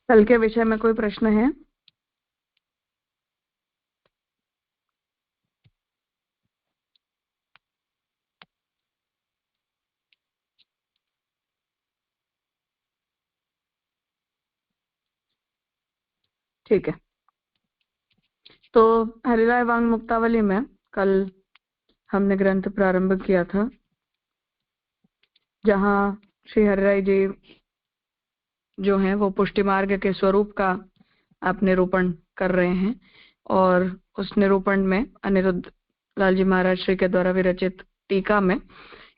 कल के विषय में कोई प्रश्न है? ठीक है, तो हरिराय वांग मुक्तावली में कल हमने ग्रंथ प्रारंभ किया था, जहां श्री हरिराय जी जो हैं वो पुष्टि मार्ग के स्वरूप का आप निरूपण कर रहे हैं, और उस निरूपण में अनिरुद्ध लाल जी महाराज श्री के द्वारा विरचित टीका में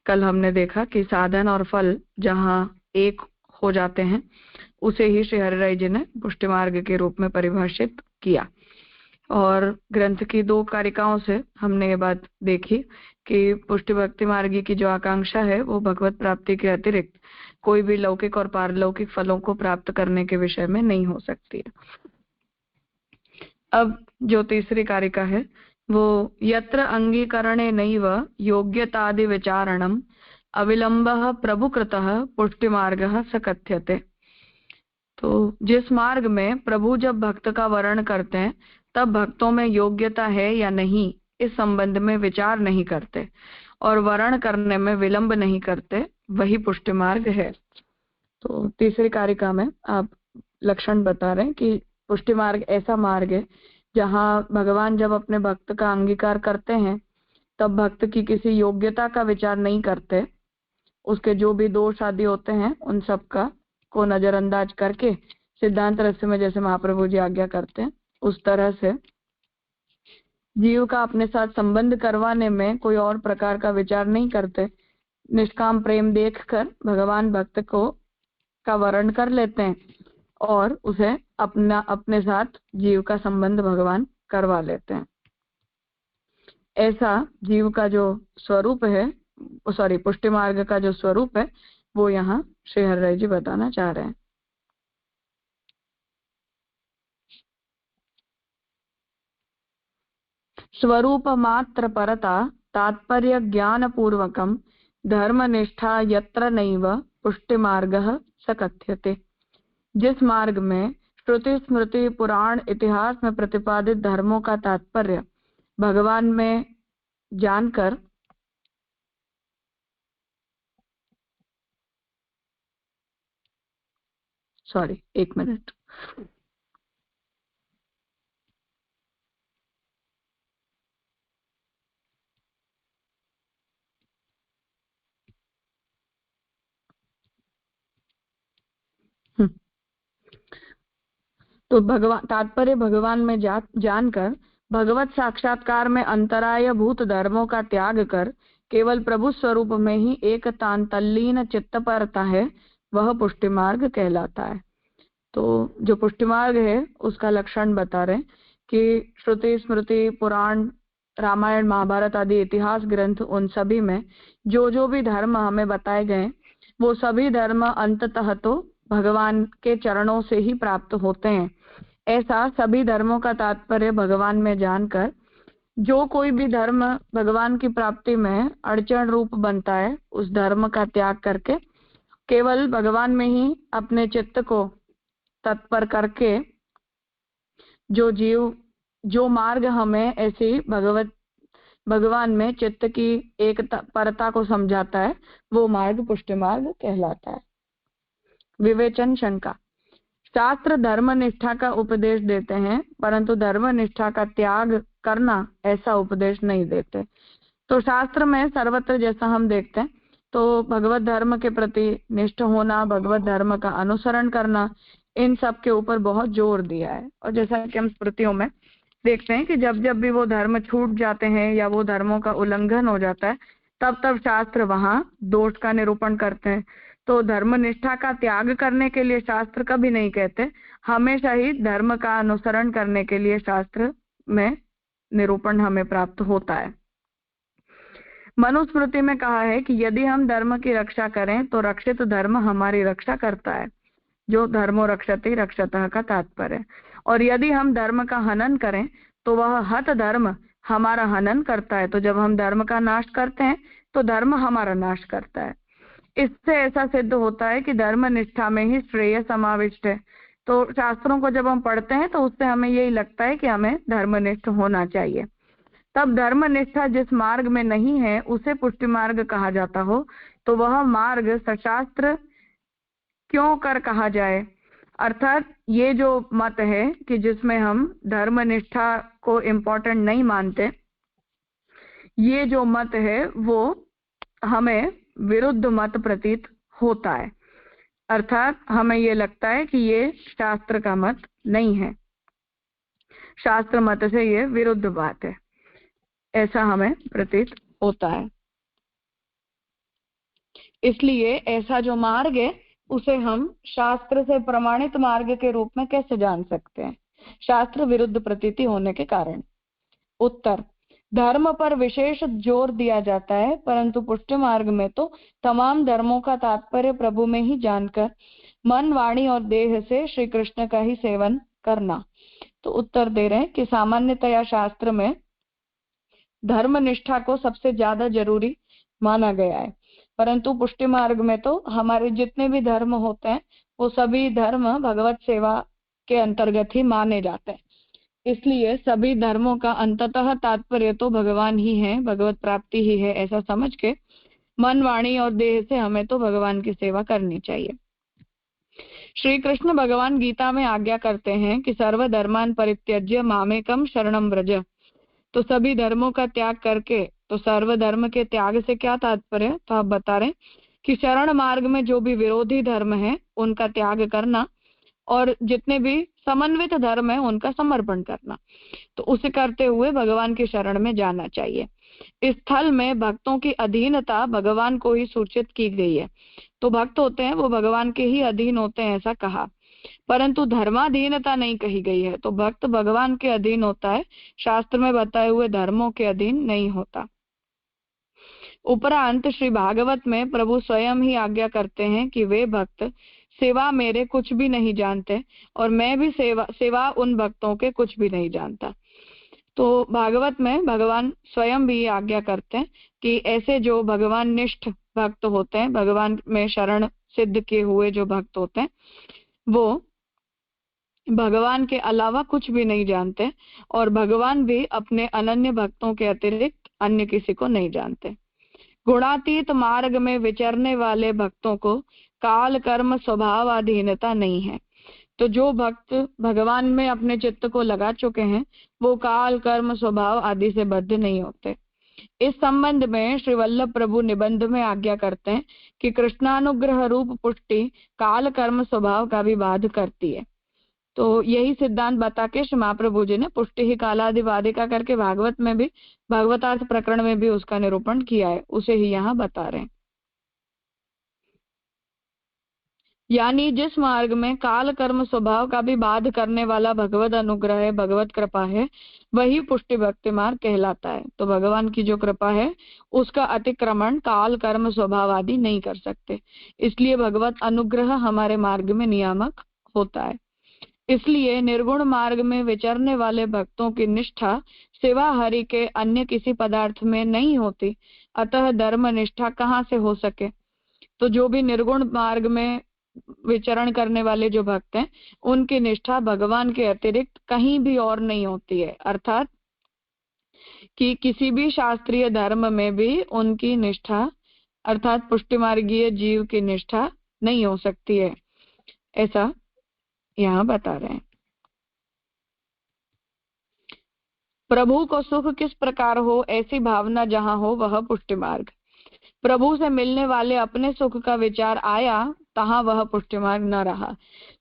कल हमने देखा कि साधन और फल जहां एक हो जाते हैं उसे ही श्री हरिराय जी ने पुष्टि मार्ग के रूप में परिभाषित किया। और ग्रंथ की 2 कारिकाओं से हमने ये बात देखी कि पुष्टि भक्ति मार्गी की जो आकांक्षा है वो भगवत प्राप्ति के अतिरिक्त कोई भी लौकिक और पारलौकिक फलों को प्राप्त करने के विषय में नहीं हो सकती है। अब जो तीसरी कारिका है वो यत्र अंगीकरणे नैव योग्यतादि विचारणम अविलंबः प्रभुकृतः पुष्टि मार्गः स कथ्यते। तो जिस मार्ग में प्रभु जब भक्त का वर्ण करते हैं तब भक्तों में योग्यता है या नहीं इस संबंध में विचार नहीं करते और वर्ण करने में विलंब नहीं करते, वही पुष्टि मार्ग है। तो तीसरी कारिका में आप लक्षण बता रहे हैं कि पुष्टि मार्ग ऐसा मार्ग है जहां भगवान जब अपने भक्त का अंगीकार करते हैं तब भक्त की किसी योग्यता का विचार नहीं करते, उसके जो भी दोष आदि होते हैं उन सब का को नजरअंदाज करके सिद्धांत रहस्य में जैसे महाप्रभु जी आज्ञा करते हैं उस तरह से जीव का अपने साथ संबंध करवाने में कोई और प्रकार का विचार नहीं करते। निष्काम प्रेम देखकर भगवान भक्त को का वर्ण कर लेते हैं और उसे अपने साथ जीव का संबंध भगवान करवा लेते हैं। ऐसा जीव का जो स्वरूप है, पुष्टि मार्ग का जो स्वरूप है वो यहाँ श्री हरिराय जी बताना चाह रहे हैं। स्वरूप मात्र परता तात्पर्य ज्ञान पूर्वकम धर्मनिष्ठा यत्र नैव पुष्टि मार्गः स कथ्यते। जिस मार्ग में श्रुति स्मृति पुराण इतिहास में प्रतिपादित धर्मों का तात्पर्य भगवान में जानकर एक मिनट तो तात्पर्य भगवान में जानकर भगवत साक्षात्कार में अंतराय भूत धर्मों का त्याग कर केवल प्रभु स्वरूप में ही एक तल्लीन चित्त परता है, वह पुष्टि मार्ग कहलाता है। तो जो पुष्टि मार्ग है उसका लक्षण बता रहे कि श्रुति स्मृति पुराण रामायण महाभारत आदि इतिहास ग्रंथ उन सभी में जो भी धर्म हमें बताए गए वो सभी धर्म अंततः तो भगवान के चरणों से ही प्राप्त होते हैं। ऐसा सभी धर्मों का तात्पर्य भगवान में जानकर जो कोई भी धर्म भगवान की प्राप्ति में अड़चन रूप बनता है उस धर्म का त्याग करके केवल भगवान में ही अपने चित्त को तत्पर करके जो मार्ग हमें ऐसी भगवान में चित्त की एक परता को समझाता है वो मार्ग पुष्टि मार्ग कहलाता है। विवेचन शंका। शास्त्र धर्म निष्ठा का उपदेश देते हैं परंतु धर्म निष्ठा का त्याग करना ऐसा उपदेश नहीं देते। तो शास्त्र में सर्वत्र जैसा हम देखते हैं तो भगवत धर्म के प्रति निष्ठ होना, भगवत धर्म का अनुसरण करना, इन सब के ऊपर बहुत जोर दिया है। और जैसा कि हम स्मृतियों में देखते हैं कि जब जब भी वो धर्म छूट जाते हैं या वो धर्मों का उल्लंघन हो जाता है तब शास्त्र वहां दोष का निरूपण करते हैं। तो धर्म निष्ठा का त्याग करने के लिए शास्त्र कभी नहीं कहते, हमेशा ही धर्म का अनुसरण करने के लिए शास्त्र में निरूपण हमें प्राप्त होता है। मनुस्मृति में कहा है कि यदि हम धर्म की रक्षा करें तो रक्षित धर्म हमारी रक्षा करता है, जो धर्मो रक्षति रक्षतः का तात्पर्य। और यदि हम धर्म का हनन करें तो वह हत धर्म हमारा हनन करता है। तो जब हम धर्म का नाश करते हैं तो धर्म हमारा नाश करता है। इससे ऐसा सिद्ध होता है कि धर्म निष्ठा में ही श्रेय समाविष्ट है। तो शास्त्रों को जब हम पढ़ते हैं तो उससे हमें यही लगता है कि हमें धर्मनिष्ठ होना चाहिए। तब धर्मनिष्ठा जिस मार्ग में नहीं है उसे पुष्टि मार्ग कहा जाता हो, तो वह मार्ग सशास्त्र क्यों कर कहा जाए? अर्थात ये जो मत है कि जिसमें हम धर्मनिष्ठा को इम्पोर्टेंट नहीं मानते, ये जो मत है वो हमें विरुद्ध मत प्रतीत होता है। अर्थात हमें ये लगता है कि ये शास्त्र का मत नहीं है, शास्त्र मत से ये विरुद्ध बात है, ऐसा हमें प्रतीत होता है। इसलिए ऐसा जो मार्ग है उसे हम शास्त्र से प्रमाणित मार्ग के रूप में कैसे जान सकते हैं, शास्त्र विरुद्ध प्रतीति होने के कारण? उत्तर, धर्म पर विशेष जोर दिया जाता है, परंतु पुष्टि मार्ग में तो तमाम धर्मों का तात्पर्य प्रभु में ही जानकर मन, वाणी और देह से श्री कृष्ण का ही सेवन करना। तो उत्तर दे रहे हैं कि सामान्यतया शास्त्र में धर्मनिष्ठा को सबसे ज्यादा जरूरी माना गया है, परंतु पुष्टि मार्ग में तो हमारे जितने भी धर्म होते हैं वो सभी धर्म भगवत सेवा के अंतर्गत ही माने जाते हैं। इसलिए सभी धर्मों का अंततः तात्पर्य तो भगवान ही है, भगवत प्राप्ति ही है, ऐसा समझ के मन, वाणी और देह से हमें तो भगवान की सेवा करनी चाहिए। श्री कृष्ण भगवान गीता में आज्ञा करते हैं कि सर्व धर्मान परित्यज्य मामेकम शरणम व्रज। तो सभी धर्मों का त्याग करके, तो सर्वधर्म के त्याग से क्या तात्पर्य? तो आप बता रहे कि शरण मार्ग में जो भी विरोधी धर्म है उनका त्याग करना और जितने भी समन्वित धर्म है उनका समर्पण करना। तो उसे करते हुए भगवान की शरण में जाना चाहिए। इस स्थल में भक्तों की अधीनता भगवान को ही सूचित की गई है। तो भक्त होते हैं वो भगवान के ही अधीन होते हैं ऐसा कहा, परंतु धर्माधीनता नहीं कही गई है। तो भक्त भगवान के अधीन होता है, शास्त्र में बताए हुए धर्मों के अधीन नहीं होता। उपरांत श्री भागवत में प्रभु स्वयं ही आज्ञा करते हैं कि वे भक्त सेवा मेरे कुछ भी नहीं जानते और मैं भी सेवा उन भक्तों के कुछ भी नहीं जानता। तो भागवत में भगवान स्वयं भी आज्ञा करते हैं कि ऐसे जो भगवान निष्ठ भक्त होते हैं, भगवान में शरण सिद्ध किए हुए जो भक्त होते हैं, वो भगवान के अलावा कुछ भी नहीं जानते और भगवान भी अपने अनन्य भक्तों के अतिरिक्त अन्य किसी को नहीं जानते। गुणातीत मार्ग में विचरने वाले भक्तों को काल कर्म स्वभाव अधीनता नहीं है। तो जो भक्त भगवान में अपने चित्त को लगा चुके हैं वो काल कर्म स्वभाव आदि से बद्ध नहीं होते। इस संबंध में श्री वल्लभ प्रभु निबंध में आज्ञा करते हैं कि कृष्णानुग्रह रूप पुष्टि काल कर्म स्वभाव का भी बाध करती है। तो यही सिद्धांत बता के श्री महाप्रभु जी ने पुष्टि ही कालादिवादिका करके भागवत में भी, भागवतार्थ प्रकरण में भी उसका निरूपण किया है, उसे ही यहाँ बता रहे हैं। यानी जिस मार्ग में काल कर्म स्वभाव का भी बाध करने वाला भगवत अनुग्रह है, भगवत कृपा है, वही पुष्टि भक्ति मार्ग कहलाता है। तो भगवान की जो कृपा है उसका अतिक्रमण काल कर्म स्वभाव आदि नहीं कर सकते, इसलिए भगवत अनुग्रह हमारे मार्ग में नियामक होता है। इसलिए निर्गुण मार्ग में विचरने वाले भक्तों की निष्ठा सेवा हरि के अन्य किसी पदार्थ में नहीं होती, अतः धर्म निष्ठा कहाँ से हो सके? तो जो भी निर्गुण मार्ग में विचरण करने वाले जो भक्त हैं उनकी निष्ठा भगवान के अतिरिक्त कहीं भी और नहीं होती है, अर्थात कि किसी भी शास्त्रीय धर्म में भी उनकी निष्ठा अर्थात पुष्टि मार्गीय जीव की निष्ठा नहीं हो सकती है, ऐसा यहाँ बता रहे हैं। प्रभु को सुख किस प्रकार हो ऐसी भावना जहाँ हो वह पुष्टि मार्ग। प्रभु से मिलने वाले अपने सुख का विचार आया तहाँ वह पुष्टि मार्ग न रहा।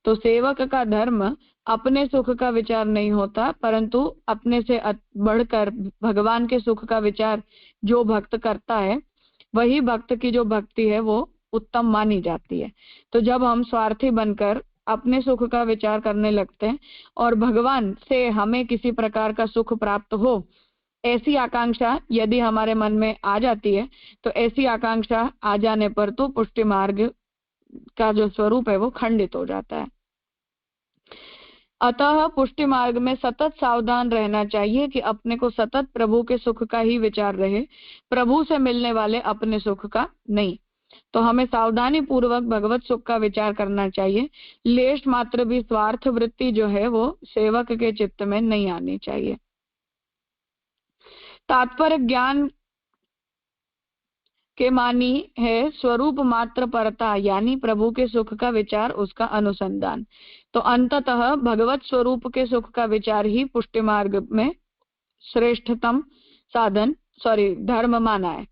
तो सेवक का धर्म अपने सुख का विचार नहीं होता, परंतु अपने से बढ़कर भगवान के सुख का विचार जो भक्त करता है वही भक्त की जो भक्ति है वो उत्तम मानी जाती है। तो जब हम स्वार्थी बनकर अपने सुख का विचार करने लगते हैं और भगवान से हमें किसी प्रकार का सुख प्राप्त हो ऐसी आकांक्षा यदि हमारे मन में आ जाती है, तो ऐसी आकांक्षा आ जाने पर तो पुष्टि मार्ग का जो स्वरूप है वो खंडित हो जाता है। अतः पुष्टि मार्ग में सतत सावधान रहना चाहिए कि अपने को सतत प्रभु के सुख का ही विचार रहे, प्रभु से मिलने वाले अपने सुख का नहीं। तो हमें सावधानी पूर्वक भगवत सुख का विचार करना चाहिए। लेश मात्र भी स्वार्थ वृत्ति जो है वो सेवक के चित्त में नहीं आनी चाहिए। तात्पर्य ज्ञान के मानी है स्वरूप मात्र परता, यानी प्रभु के सुख का विचार, उसका अनुसंधान। तो अंततः भगवत स्वरूप के सुख का विचार ही पुष्टि मार्ग में श्रेष्ठतम साधन धर्म माना है।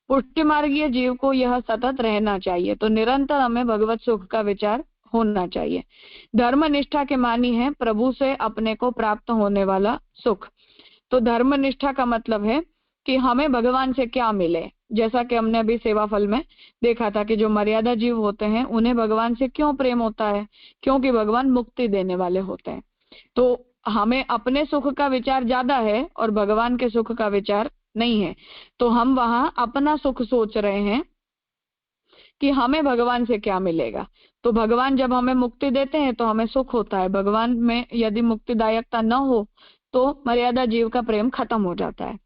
पुष्टि मार्गीय जीव को यह सतत रहना चाहिए। तो निरंतर हमें भगवत सुख का विचार होना चाहिए। धर्म निष्ठा के मानी है प्रभु से अपने को प्राप्त होने वाला सुख। तो धर्म निष्ठा का मतलब है कि हमें भगवान से क्या मिले। जैसा कि हमने अभी सेवा फल में देखा था कि जो मर्यादा जीव होते हैं उन्हें भगवान से क्यों प्रेम होता है, क्योंकि भगवान मुक्ति देने वाले होते हैं। तो हमें अपने सुख का विचार ज्यादा है और भगवान के सुख का विचार नहीं है। तो हम वहां अपना सुख सोच रहे हैं कि हमें भगवान से क्या मिलेगा। तो भगवान जब हमें मुक्ति देते हैं तो हमें सुख होता है। भगवान में यदि मुक्तिदायकता न हो तो मर्यादा जीव का प्रेम खत्म हो जाता है।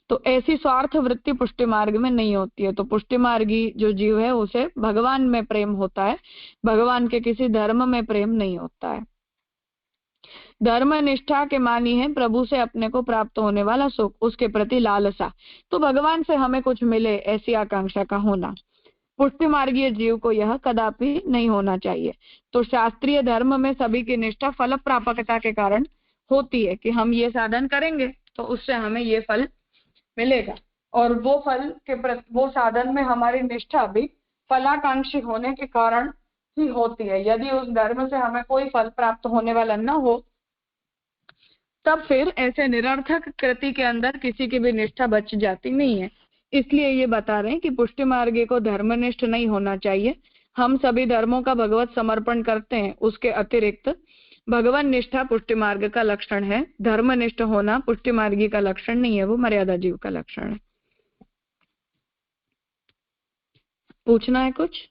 तो ऐसी स्वार्थ वृत्ति पुष्टि मार्ग में नहीं होती है। तो पुष्टि मार्गी जो जीव है उसे भगवान में प्रेम होता है, भगवान के किसी धर्म में प्रेम नहीं होता है। धर्म निष्ठा के मानी है प्रभु से अपने को प्राप्त होने वाला सुख, उसके प्रति लालसा। तो भगवान से हमें कुछ मिले ऐसी आकांक्षा का होना। पुष्टि मार्गीय जीव को यह कदापि नहीं होना चाहिए। तो शास्त्रीय धर्म में सभी की निष्ठा फल प्रापकता के कारण होती है कि हम ये साधन करेंगे तो उससे हमें ये फल मिलेगा, और वो फल के वो साधन में हमारी निष्ठा भी फलाकांक्षी होने के कारण ही होती है। यदि उस धर्म से हमें कोई फल प्राप्त होने वाला न हो तब फिर ऐसे निरर्थक कृति के अंदर किसी की भी निष्ठा बच जाती नहीं है। इसलिए ये बता रहे हैं कि पुष्टि मार्गी को धर्मनिष्ठ नहीं होना चाहिए। हम सभी धर्मों का भगवत समर्पण करते हैं, उसके अतिरिक्त भगवान निष्ठा पुष्टि मार्ग का लक्षण है। धर्मनिष्ठ होना पुष्टि मार्गी का लक्षण नहीं है, वो मर्यादा जीव का लक्षण है। पूछना है कुछ?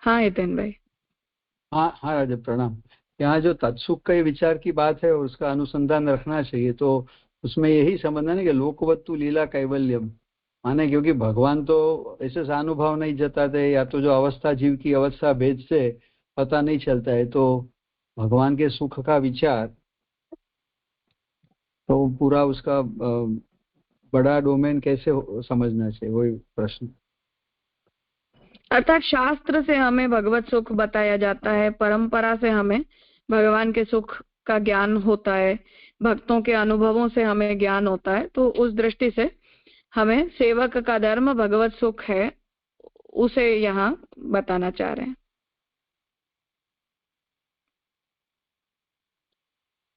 हाँ हितेन भाई। हाँ हाँ राजा प्रणाम। यहाँ जो तत्सुख के विचार की बात है उसका अनुसंधान रखना चाहिए, तो उसमें यही समझना है कि लोकवत्तु लीला कैवल्यम, माने क्योंकि भगवान तो ऐसे अनुभव नहीं जताते, या तो जो अवस्था जीव की अवस्था भेद से पता नहीं चलता है, तो भगवान के सुख का विचार तो पूरा उसका बड़ा डोमेन कैसे समझना चाहिए, वही प्रश्न। अर्थात शास्त्र से हमें भगवत सुख बताया जाता है, परंपरा से हमें भगवान के सुख का ज्ञान होता है, भक्तों के अनुभवों से हमें ज्ञान होता है। तो उस दृष्टि से हमें सेवक का धर्म भगवत सुख है, उसे यहाँ बताना चाह रहे हैं।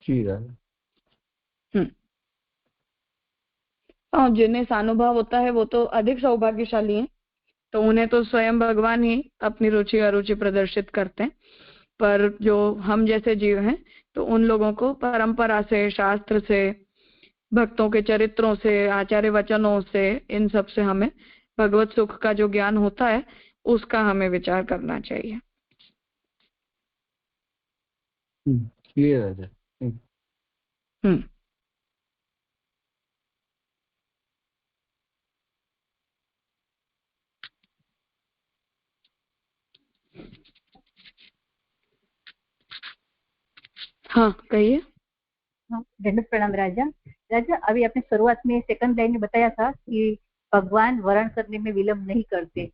जी राजा। और जिन्हें सानुभव होता है वो तो अधिक सौभाग्यशाली हैं, तो उन्हें तो स्वयं भगवान ही अपनी रुचि अरुचि प्रदर्शित करते हैं। पर जो हम जैसे जीव हैं तो उन लोगों को परंपरा से, शास्त्र से, भक्तों के चरित्रों से, आचार्य वचनों से, इन सब से हमें भगवत सुख का जो ज्ञान होता है उसका हमें विचार करना चाहिए। ये राजा। हाँ कहिए। हाँ, धन्यवाद प्रणाम राजा। राजा अभी आपने शुरुआत में सेकंड लाइन में बताया था कि भगवान वर्ण करने में विलंब नहीं करते,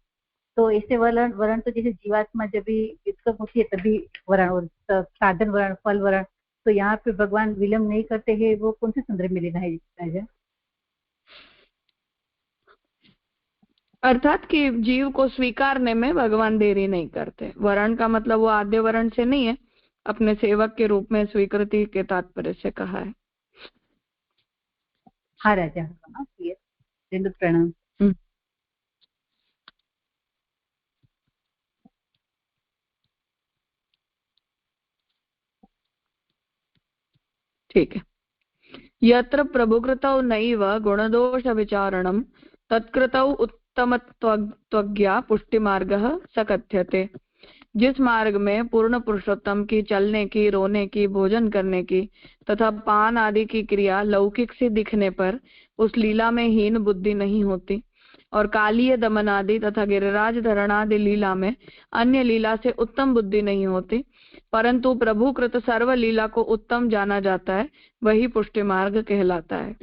तो ऐसे वर्ण वर्ण तो जैसे जीवात्मा जब भी उत्सव होती है तभी वर्ण, और साधन वर्ण, फल वर्ण, तो यहाँ पे भगवान विलंब नहीं करते हैं, वो कौन से संदर्भ में लेना है राजा? अर्थात कि जीव को स्वीकारने में भगवान देरी नहीं करते। वर्ण का मतलब वो आद्य वर्ण से नहीं है, अपने सेवक के रूप में स्वीकृति के तात्पर्य से कहा है। हाँ राजा, हाँ क्लियर। प्रणाम। ठीक है। यत्र प्रभुकृतौ नैव गुणदोष विचारणं तत्कृतौ उत्तमत्वज्ञा पुष्टिमार्गः स कथ्यते। जिस मार्ग में पूर्ण पुरुषोत्तम की चलने की, रोने की, भोजन करने की तथा पान आदि की क्रिया लौकिक से दिखने पर उस लीला में हीन बुद्धि नहीं होती, और कालीय दमन आदि तथा गिरिराज धरण आदि लीला में अन्य लीला से उत्तम बुद्धि नहीं होती, परंतु प्रभु कृत सर्व लीला को उत्तम जाना जाता है, वही पुष्टि मार्ग कहलाता है।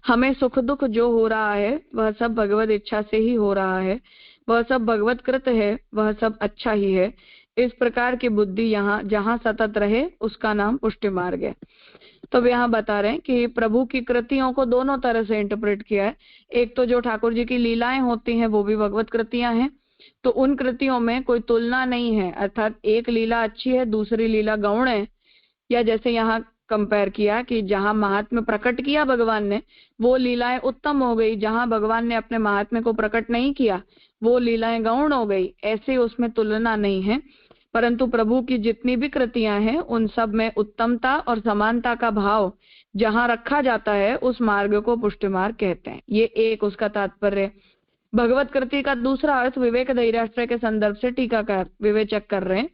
हमें सुख दुख जो हो रहा है वह सब भगवत इच्छा से ही हो रहा है, वह सब भगवत कृत है, वह सब अच्छा ही है। इस प्रकार की बुद्धि यहाँ जहाँ सतत रहे उसका नाम पुष्टि मार्ग है। तो यहाँ बता रहे हैं कि प्रभु की कृतियों को दोनों तरह से इंटरप्रेट किया है। एक तो जो ठाकुर जी की लीलाएं होती हैं वो भी भगवत कृतियां हैं, तो उन कृतियों में कोई तुलना नहीं है, अर्थात एक लीला अच्छी है दूसरी लीला गौण है। या जैसे यहाँ कंपेयर किया कि जहां महात्म्य प्रकट किया भगवान ने वो लीलाएं उत्तम हो गई, जहां भगवान ने अपने महात्म्य को प्रकट नहीं किया वो लीलाएं गौण हो गई, ऐसे उसमें तुलना नहीं है। परंतु प्रभु की जितनी भी कृतियां हैं उन सब में उत्तमता और समानता का भाव जहां रखा जाता है उस मार्ग को पुष्टि मार्ग कहते हैं। ये एक उसका तात्पर्य। भगवत कृति का दूसरा अर्थ विवेक धैर्याश्रय के संदर्भ से टीकाकार विवेचक कर रहे हैं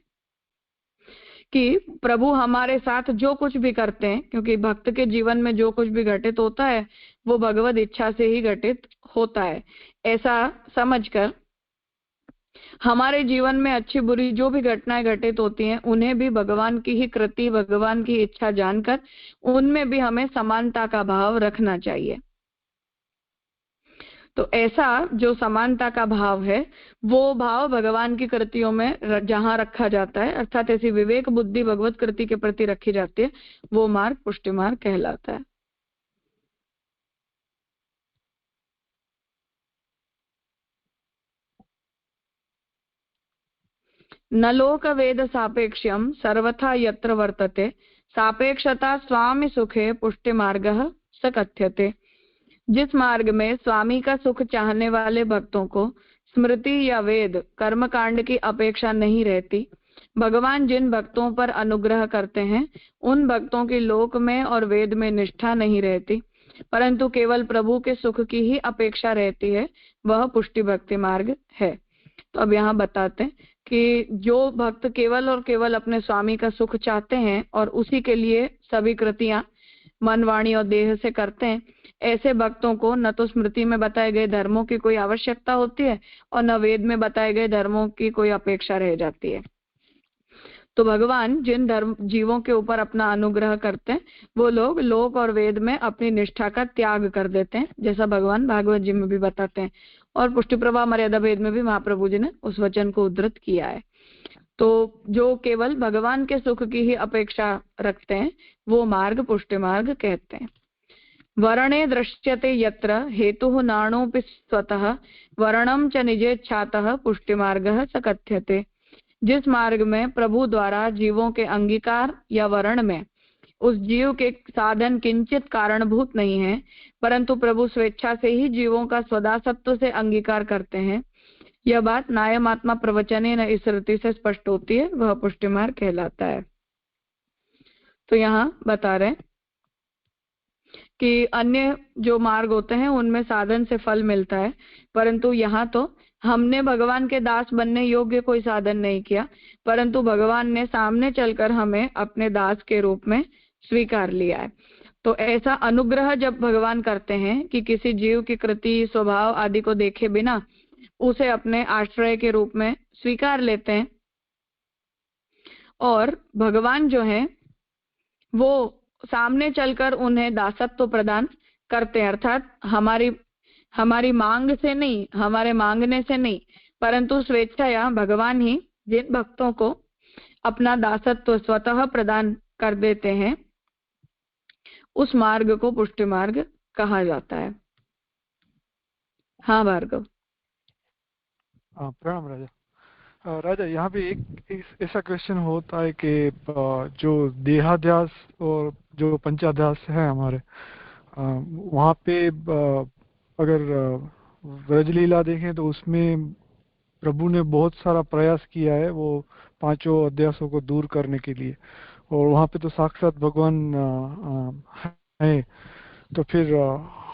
कि प्रभु हमारे साथ जो कुछ भी करते हैं, क्योंकि भक्त के जीवन में जो कुछ भी घटित होता है वो भगवत इच्छा से ही घटित होता है, ऐसा समझकर हमारे जीवन में अच्छी बुरी जो भी घटनाएं घटित होती हैं उन्हें भी भगवान की ही कृति, भगवान की इच्छा जानकर उनमें भी हमें समानता का भाव रखना चाहिए। तो ऐसा जो समानता का भाव है वो भाव भगवान की कृतियों में जहां रखा जाता है, अर्थात ऐसी विवेक बुद्धि भगवत कृति के प्रति रखी जाती है, वो मार्ग पुष्टि मार्ग कहलाता है। न लोक वेद सापेक्ष्यम सर्वथा यत्र वर्तते सापेक्षता स्वामी सुखे पुष्टि मार्ग स कथ्यते। जिस मार्ग में स्वामी का सुख चाहने वाले भक्तों को स्मृति या वेद कर्म कांड की अपेक्षा नहीं रहती, भगवान जिन भक्तों पर अनुग्रह करते हैं उन भक्तों की लोक में और वेद में निष्ठा नहीं रहती, परंतु केवल प्रभु के सुख की ही अपेक्षा रहती है, वह पुष्टि भक्ति मार्ग है। तो अब यहाँ बताते हैं कि जो भक्त केवल और केवल अपने स्वामी का सुख चाहते हैं और उसी के लिए सभी कृतियां मन वाणी और देह से करते हैं, ऐसे भक्तों को न तो स्मृति में बताए गए धर्मों की कोई आवश्यकता होती है और न वेद में बताए गए धर्मों की कोई अपेक्षा रह जाती है। तो भगवान जिन धर्म जीवों के ऊपर अपना अनुग्रह करते हैं वो लोग लोक और वेद में अपनी निष्ठा का त्याग कर देते हैं, जैसा भगवान भागवत जी में भी बताते हैं और पुष्टि प्रभा मर्यादा भेद में भी महाप्रभु जी ने उस वचन को उद्धृत किया है। तो जो केवल भगवान के सुख की ही अपेक्षा रखते हैं वो मार्ग पुष्टि मार्ग कहते हैं। वर्णे दृश्यते यत्र हेतुः नाणोऽपि स्वतः वर्णम च निजेच्छातः पुष्टि मार्गः स कथ्यते। जिस मार्ग में प्रभु द्वारा जीवों के अंगीकार या वर्ण में उस जीव के साधन किंचित कारणभूत नहीं है, परंतु प्रभु स्वेच्छा से ही जीवों का स्वदासत्व से अंगीकार करते हैं, यह बात नायमात्मा प्रवचने न इस रीति से स्पष्ट होती है, वह पुष्टि मार्ग कहलाता है। तो यहाँ बता रहे कि अन्य जो मार्ग होते हैं उनमें साधन से फल मिलता है, परंतु यहाँ तो हमने भगवान के दास बनने योग्य कोई साधन नहीं किया, परंतु भगवान ने सामने चलकर हमें अपने दास के रूप में स्वीकार लिया है। तो ऐसा अनुग्रह जब भगवान करते हैं कि किसी जीव की कृति स्वभाव आदि को देखे बिना उसे अपने आश्रय के रूप में स्वीकार लेते हैं, और भगवान जो है वो सामने चलकर उन्हें दासत्व प्रदान करते हैं, अर्थात हमारी मांग से नहीं, हमारे मांगने से नहीं, परंतु स्वेच्छाया भगवान ही जिन भक्तों को अपना दासत्व स्वतः प्रदान कर देते हैं उस मार्ग को पुष्टि मार्ग कहा जाता है। हाँ भार्गव। प्रणाम राजा। राजा यहाँ पे एक ऐसा क्वेश्चन होता है कि जो देहाध्यास और जो पंचाध्यास है हमारे वहाँ पे अगर व्रजलीला देखें तो उसमें प्रभु ने बहुत सारा प्रयास किया है वो पांचों अध्यासों को दूर करने के लिए, और वहाँ पे तो साक्षात भगवान है। तो फिर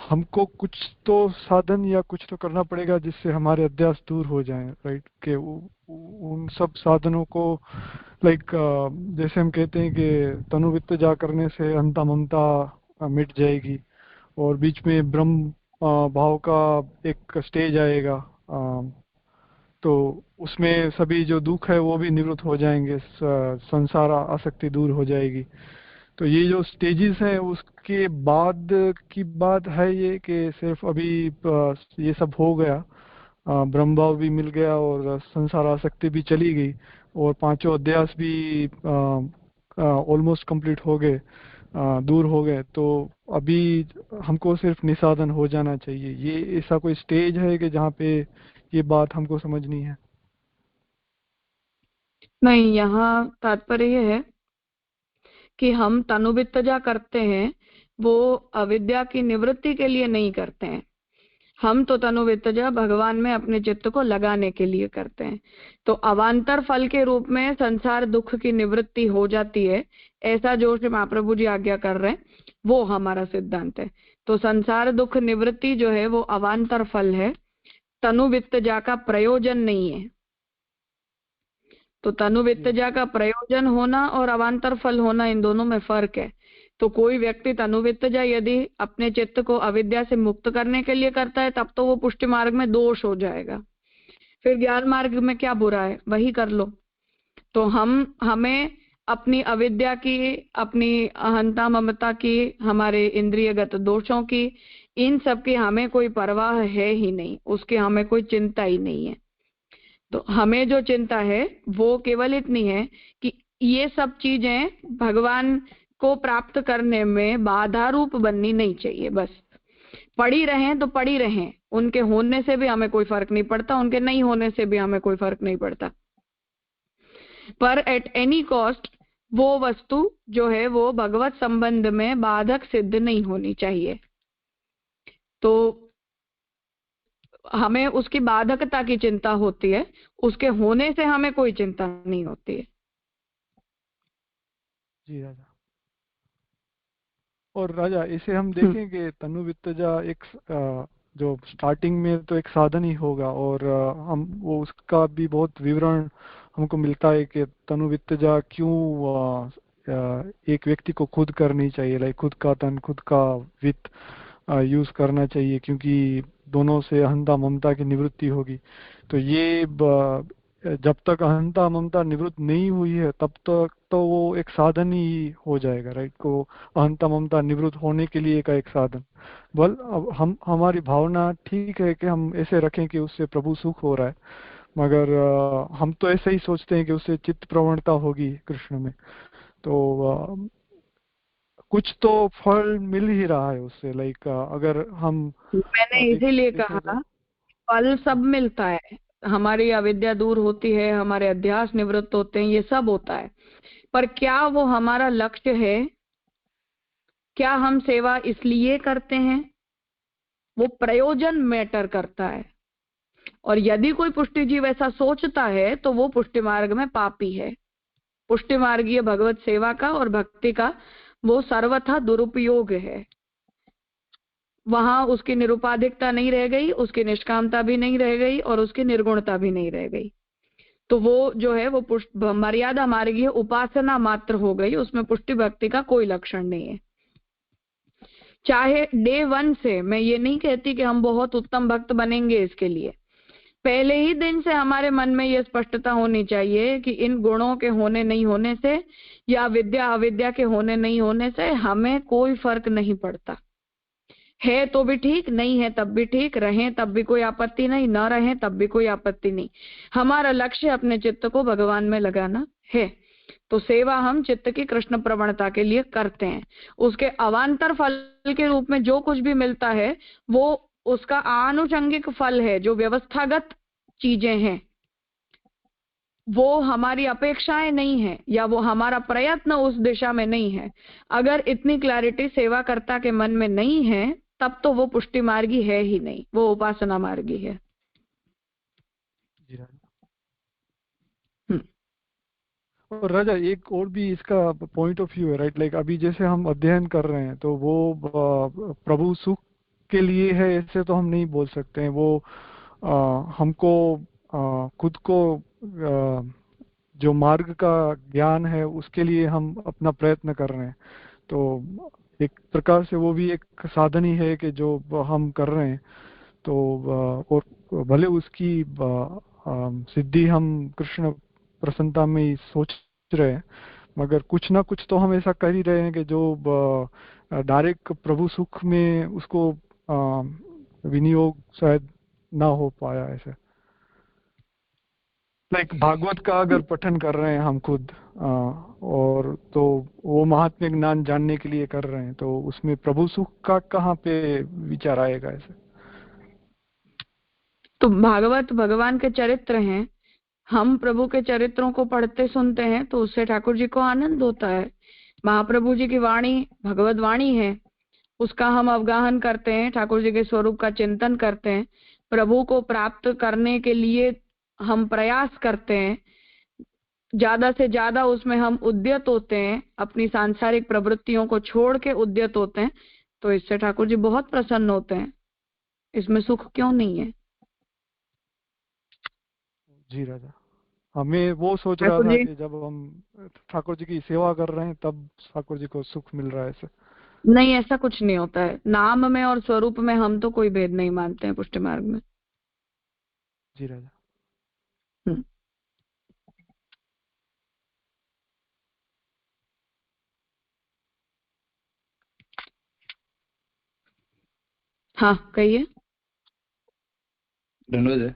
हमको कुछ तो साधन या कुछ तो करना पड़ेगा जिससे हमारे अध्यास दूर हो जाएं, राइट? कि उन सब साधनों को लाइक जैसे हम कहते हैं कि तनुवित्तजा करने से अंता ममता मिट जाएगी और बीच में ब्रह्म भाव का एक स्टेज आएगा, तो उसमें सभी जो दुख है वो भी निवृत्त हो जाएंगे, संसार आसक्ति दूर हो जाएगी। तो ये जो स्टेजेस हैं उसके बाद की बात है ये कि सिर्फ अभी ये सब हो गया, ब्रह्म भाव भी मिल गया और संसार आसक्ति भी चली गई और पांचों अध्यास भी ऑलमोस्ट कंप्लीट हो गए, दूर हो गए, तो अभी हमको सिर्फ निसाधन हो जाना चाहिए। ये ऐसा कोई स्टेज है कि जहाँ पे ये बात हमको समझनी है? नहीं, यहाँ तात्पर्य यह है कि हम तनुवित्तजा करते हैं वो अविद्या की निवृत्ति के लिए नहीं करते हैं। हम तो तनुवित्तजा भगवान में अपने चित्त को लगाने के लिए करते हैं। तो अवान्तर फल के रूप में संसार दुख की निवृत्ति हो जाती है, ऐसा जो श्री महाप्रभु जी आज्ञा कर रहे हैं वो हमारा सिद्धांत है। तो संसार दुख निवृत्ति जो है वो अवान्तर फल है, तनुवित्तजा का प्रयोजन नहीं है। तो तनुवित्तजा का प्रयोजन होना और अवान्तर फल होना, इन दोनों में फर्क है। तो कोई व्यक्ति तनुवित्तजा यदि अपने चित्त को अविद्या से मुक्त करने के लिए करता है तब तो वो पुष्टि मार्ग में दोष हो जाएगा। फिर ज्ञान मार्ग में क्या बुरा है, वही कर लो। तो हमें अपनी अविद्या की, अपनी अहंता ममता की, हमारे इंद्रियगत दोषों की, इन सब की हमें कोई परवाह है ही नहीं, उसकी हमें कोई चिंता ही नहीं है। तो हमें जो चिंता है वो केवल इतनी है कि ये सब चीजें भगवान को प्राप्त करने में बाधा रूप बननी नहीं चाहिए। बस पड़ी रहें तो पड़ी रहें, उनके होने से भी हमें कोई फर्क नहीं पड़ता, उनके नहीं होने से भी हमें कोई फर्क नहीं पड़ता, पर एट एनी कॉस्ट वो वस्तु जो है वो भगवत संबंध में बाधक सिद्ध नहीं होनी चाहिए। तो हमें उसकी बाधकता की चिंता होती है, उसके होने से हमें कोई चिंता नहीं होती है। जी राजा। और राजा इसे हम देखें कि तनुवित्तजा एक जो स्टार्टिंग में तो एक साधन ही होगा और हम वो उसका भी बहुत विवरण हमको मिलता है कि तनुवित्तजा क्यों एक व्यक्ति को खुद करनी चाहिए, लाइक खुद का तन खुद का वित्त यूज करना चाहिए, क्योंकि दोनों से अहंता ममता की निवृत्ति होगी। तो ये जब तक अहंता ममता निवृत्त नहीं हुई है तब तक तो वो एक साधन ही हो जाएगा, राइट, को अहंता ममता निवृत्त होने के लिए का एक साधन। बल अब हमारी भावना ठीक है कि हम ऐसे रखें कि उससे प्रभु सुख हो रहा है, मगर हम तो ऐसे ही सोचते हैं कि उससे चित्त प्रवणता होगी कृष्ण में, तो कुछ तो फल मिल ही रहा है उससे, लाइक अगर हम मैंने इसीलिए कहा फल सब मिलता है, हमारी अविद्या दूर होती है, हमारे अध्यास निवृत्त होते हैं, ये सब होता है, पर क्या वो हमारा लक्ष्य है? क्या हम सेवा इसलिए करते हैं? वो प्रयोजन मैटर करता है। और यदि कोई पुष्टि जीव ऐसा सोचता है तो वो पुष्टि मार्ग में पापी है। पुष्टि मार्गीय भगवत सेवा का और भक्ति का वो सर्वथा दुरुपयोग है। वहां उसकी निरुपाधिकता नहीं रह गई, उसकी निष्कामता भी नहीं रह गई और उसकी निर्गुणता भी नहीं रह गई। तो वो जो है वो मर्यादा मार्गीय उपासना मात्र हो गई, उसमें पुष्टि भक्ति का कोई लक्षण नहीं है। चाहे डे 1 से, मैं ये नहीं कहती कि हम बहुत उत्तम भक्त बनेंगे, इसके लिए पहले ही दिन से हमारे मन में यह स्पष्टता होनी चाहिए कि इन गुणों के होने नहीं होने से या विद्या अविद्या के होने नहीं होने से हमें कोई फर्क नहीं पड़ता। है तो भी ठीक, नहीं है तब भी ठीक, रहें तब भी कोई आपत्ति नहीं, न रहें तब भी कोई आपत्ति नहीं। हमारा लक्ष्य अपने चित्त को भगवान में लगाना है। तो सेवा हम चित्त की कृष्ण प्रवणता के लिए करते हैं। उसके अवान्तर फल के रूप में जो कुछ भी मिलता है वो उसका आनुषंगिक फल है, जो व्यवस्थागत चीजें हैं, वो हमारी अपेक्षाएं नहीं है या वो हमारा प्रयत्न उस दिशा में नहीं है। अगर इतनी क्लैरिटी सेवाकर्ता के मन में नहीं है तब तो वो पुष्टि मार्गी है ही नहीं, वो उपासना मार्गी है। और राजा एक और भी इसका पॉइंट ऑफ व्यू है, राइट, लाइक अभी जैसे हम अध्ययन कर रहे हैं तो वो प्रभु सुख के लिए है ऐसे तो हम नहीं बोल सकते हैं। वो हमको खुद को जो मार्ग का ज्ञान है उसके लिए हम अपना प्रयत्न कर रहे हैं। तो एक प्रकार से वो भी एक साधन ही है कि जो हम कर रहे हैं। तो और भले उसकी सिद्धि हम कृष्ण प्रसन्नता में ही सोच रहे हैं, मगर कुछ ना कुछ तो हम ऐसा कर ही रहे हैं कि जो डायरेक्ट प्रभु सुख में उसको विनियोग शायद ना हो पाया ऐसे। लाइक भागवत का अगर पठन कर रहे हैं हम खुद और तो वो महात्म्य ज्ञान जानने के लिए कर रहे हैं, तो उसमें प्रभु सुख का कहाँ पे विचार आएगा ऐसे। तो भागवत भगवान के चरित्र हैं, हम प्रभु के चरित्रों को पढ़ते सुनते हैं तो उससे ठाकुर जी को आनंद होता है। महाप्रभु जी की वाणी भगवत वाणी है, उसका हम अवगाहन करते हैं, ठाकुर जी के स्वरूप का चिंतन करते हैं, प्रभु को प्राप्त करने के लिए हम प्रयास करते हैं, ज्यादा से ज्यादा उसमें हम उद्यत होते हैं, अपनी सांसारिक प्रवृत्तियों को छोड़ के उद्यत होते हैं, तो इससे ठाकुर जी बहुत प्रसन्न होते हैं। इसमें सुख क्यों नहीं है? जी राजा, हमें वो सोच रहा ठाकुर था जी कि जब हम ठाकुर जी की सेवा कर रहे हैं तब ठाकुर जी को सुख मिल रहा है ऐसे। नहीं, ऐसा कुछ नहीं होता है। नाम में और स्वरूप में हम तो कोई भेद नहीं मानते हैं पुष्टि मार्ग में। जी राजा। हम्म। हाँ कहिए। धन्यवाद।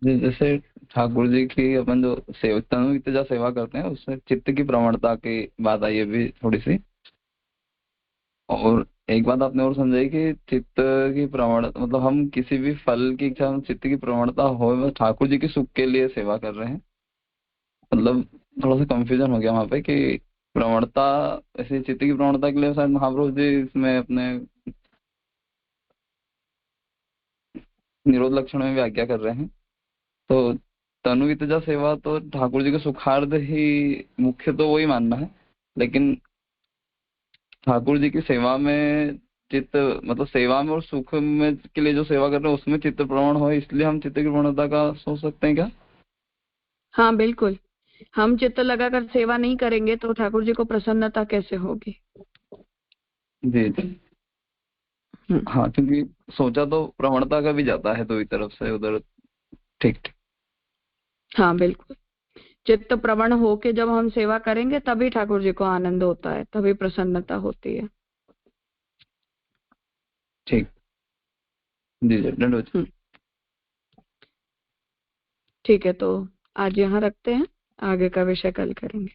जैसे ठाकुर जी की अपन जो तनु वित्तजा सेवा करते हैं उसमें चित्त की प्रवणता की बात आई अभी थोड़ी सी, और एक बात आपने और समझाई कि चित्त की प्रवणता मतलब हम किसी भी फल की इच्छा में चित्त की प्रवणता हो, बस ठाकुर जी के सुख के लिए सेवा कर रहे हैं। मतलब थोड़ा सा कंफ्यूजन हो गया वहां पे कि प्रवणता ऐसे चित्त की प्रवणता के लिए शायद महाप्रभु जी इसमें अपने निरोध लक्षण में व्याख्या कर रहे हैं। तो तनु वितजा सेवा तो ठाकुर जी के सुखार्थ ही मुख्य तो वही मानना है, लेकिन ठाकुर जी की सेवा में चित्त मतलब सेवा में और सुख में के लिए जो सेवा कर रहे हैं उसमें चित्त प्रवण हो, इसलिए हम चित्त की प्रवणता का सोच सकते हैं क्या? हाँ बिल्कुल, हम चित्त लगाकर सेवा नहीं करेंगे तो ठाकुर जी को प्रसन्नता कैसे होगी? जी जी। हाँ, क्योंकि सोचा तो प्रवणता का भी जाता है दो ही तरफ से उधर। ठीक ठीक। हाँ बिल्कुल, चित्त प्रवण होके जब हम सेवा करेंगे तभी ठाकुर जी को आनंद होता है, तभी प्रसन्नता होती है। ठीक जी जी, धन्यवाद। ठीक है, तो आज यहाँ रखते हैं, आगे का विषय कल करेंगे।